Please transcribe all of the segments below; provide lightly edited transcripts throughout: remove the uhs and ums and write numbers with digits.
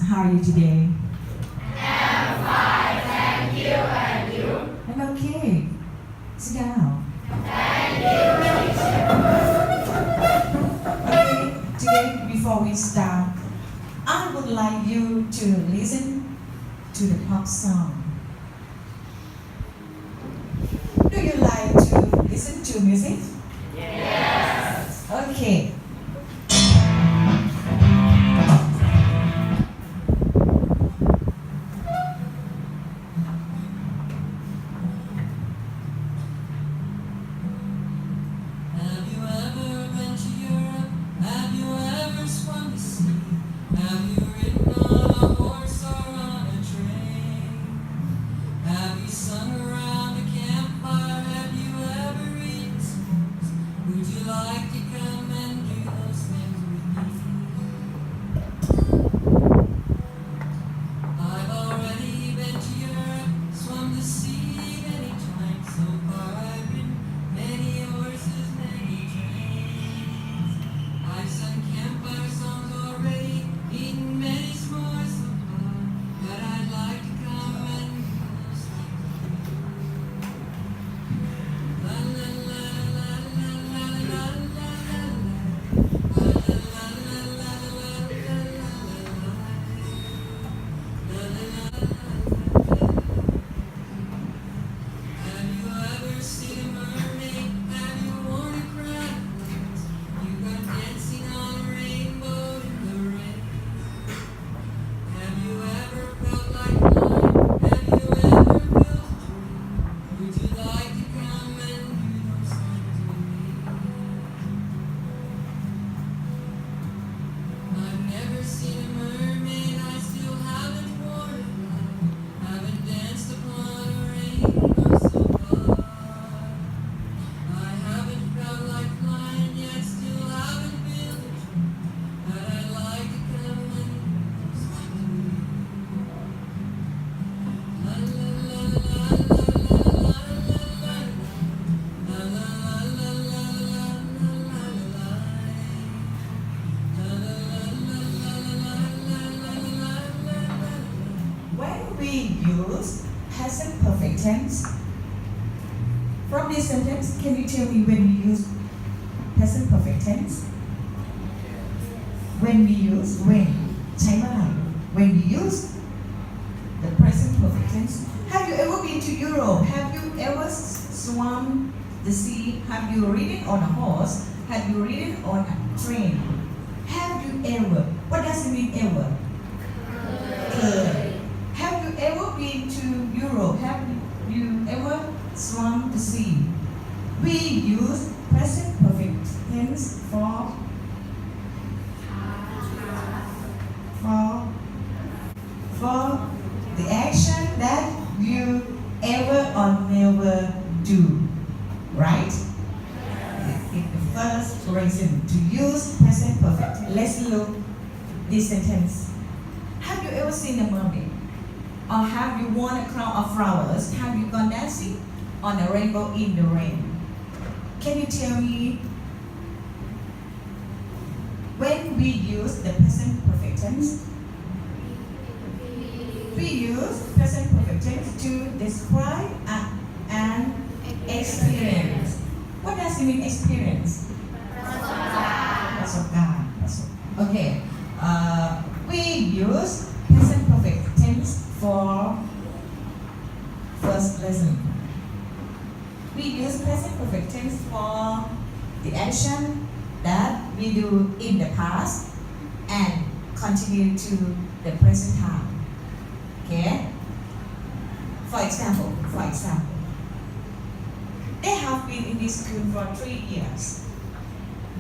How are you today? I'm fine, thank you, and you? I'm okay. Sit down. Thank you, teacher. Okay, today before we start, I would like you to listen to the pop song. Do you like to listen to music? Yes. Okay. Have you ever been to Europe? Have you ever swum the sea? Have you ridden on a horse or on a train? Have you sung around a campfire? Have you ever eaten s'mores? Would you like to come and do those things with me? I've already been to Europe, swum the sea many times. So far I've ridden many horses, many trains. I've sung campfire songs already, eaten many s'mores so far. But I'd like to come and do those things with you. La la la la la la la la la la. La la la la la la la la la. Have you ever seen a mermaid? Have you worn a crown of thorns? You got dancing on a rainbow in the rain. Have you ever felt like flying? Have you ever built a dream? Would you like to come and do those things with me? I've never seen a mermaid, I still haven't worn a flag, haven't danced upon a rainbow so far. I haven't felt like flying yet, still haven't built a dream, but I'd like to come and do those things with you. La la la la la la la la la la la la la la la. When we use present perfect tense, from this sentence, can you tell me when we use present perfect tense? When we use when ใช้เมื่อไหร่ When we use the present perfect tense. Have you ever been to Europe? Have you ever swum the sea? Have you ridden on a horse? Have you ridden on a train? Have you ever? What does it mean ever? เคย Have you ever been to Europe? Have you ever swum the sea? We use present perfect tense for the action that you ever or never do, right? It's the first reason to use present perfect. Let's look this sentence. Have you ever seen a mermaid? Or have you worn a crown of flowers? Have you gone dancing on a rainbow in the rain? Can you tell me when we use the present perfect tense? We use present perfect tense to describe an experience. What does it mean experience? ประสบการณ์ Okay. We use present perfect tense for first lesson. We use present perfect tense for the action that we do in the past and continue to the present time. Okay? For example, they have been in this school for 3 years.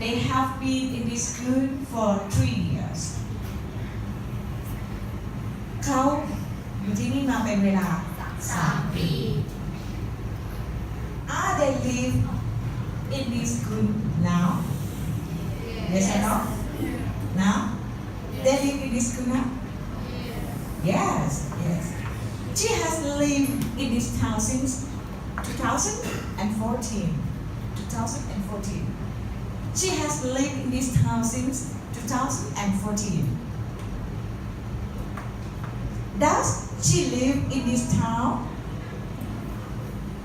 They have been in this school for 3 years. เขาอยู่ที่นี่มาเป็นเวลา 3 ปี Are they live in this school now? Yes or no? Now? They live in this school now? Yes. She has lived in this town since 2014. She has lived in this town since 2014. Does she live in this town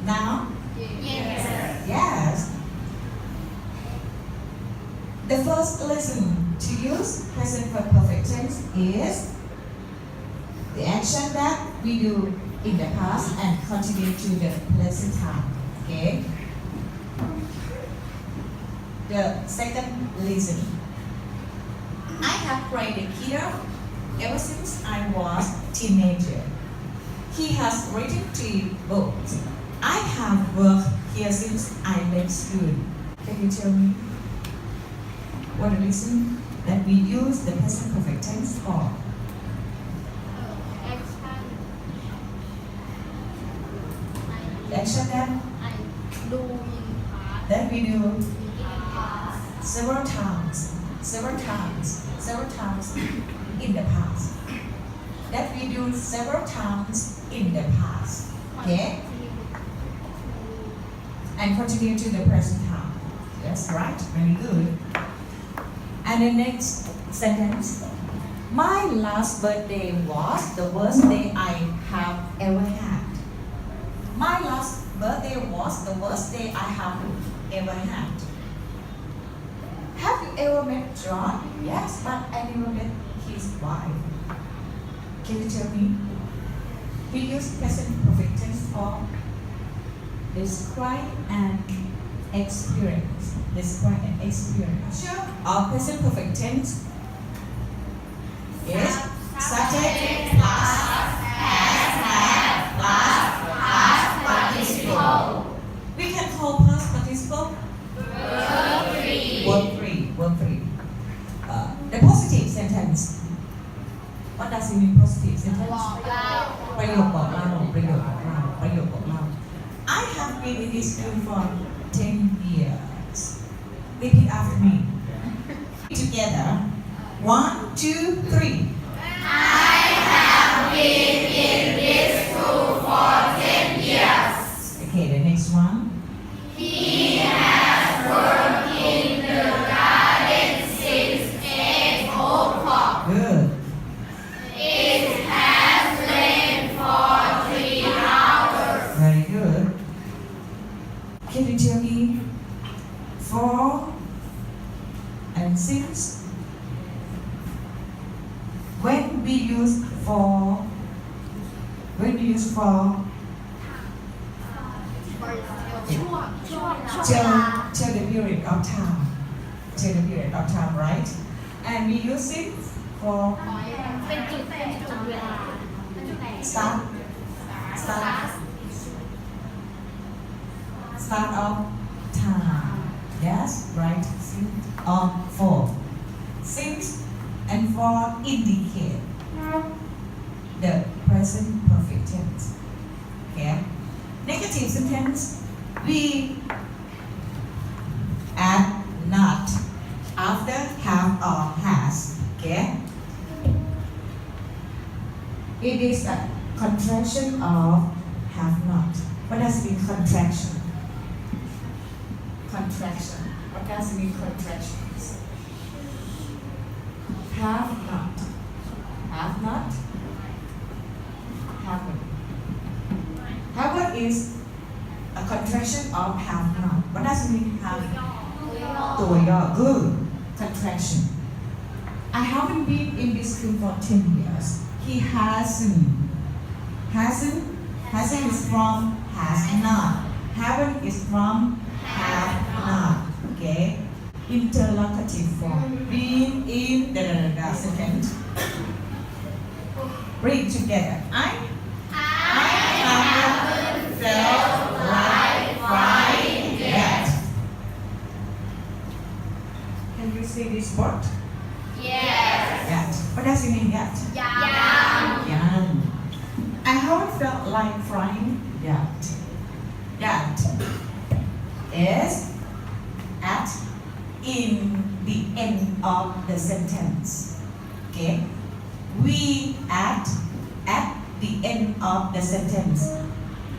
now? Yes. Yes. The first lesson to use present perfect tense is the action that we do in the past and continue to the present time. Okay. The second lesson. I have played the guitar ever since I was teenager. He has written 3 books. I have worked here since I left school. Can you tell me what the reason that we use the present perfect tense for? The action that we do several times in the past. That we do several times in the past. Okay? And continue to the present time. That's right, very good. And the next sentence. My last birthday was the worst day I have ever had. My last birthday was the worst day I have ever had. Have you ever met John? Yes, but I never met his wife. Can you tell me? We use present perfect tense for describe and experience. Describe and experience. Sure. Our present perfect tense is subject plus has had plus past participle. We can call past participle verb 3. The positive sentence. What does it mean, positive sentence? ประโยคบอกเล่า I have been in this school for 10 years. Repeat after me. Together. 1, 2, 3. I have been in this school for 10 years. Okay, the next one. He has worked in the garden since 8 o'clock. Good. It has rained for 3 hours. Very good. Can you tell me for and since? When we use for, tell the period of time. Tell the period of time, right? And we use it for start of time. Yes, right. For since and for indicate the present perfect tense. Okay. Negative sentence. We add not after have or has. Okay. It is a contraction of have not. What does it mean, contraction? Contraction. What does it mean, contractions? Have not. Have not. Haven't. Haven't is a contraction of have not. What does it mean, have? ตัวย่อ good. Contraction. I haven't been in this school for 10 years. He hasn't. Hasn't is from has not. Haven't is from have not. Okay. Interrogative form. Been in the sentence. Read together. I haven't felt like crying yet. Can you see this word? Yes. Yet. What does it mean, yet? Young. I haven't felt like crying yet. Yet is at in the end of the sentence. Okay? We at the end of the sentence.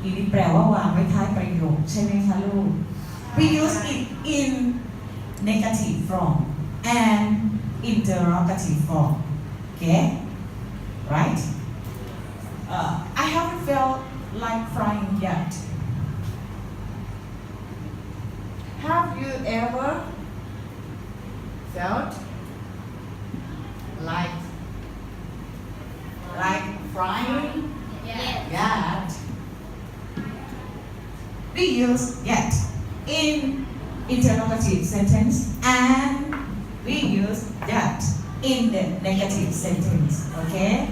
นี่แปลว่าวางไว้ท้ายประโยคใช่ไหมคะลูก We use it in negative form and interrogative form. Okay? Right? felt like flying yet? Have you ever felt like flying yet? We use yet in interrogative sentence and we use that in the negative sentence. Okay?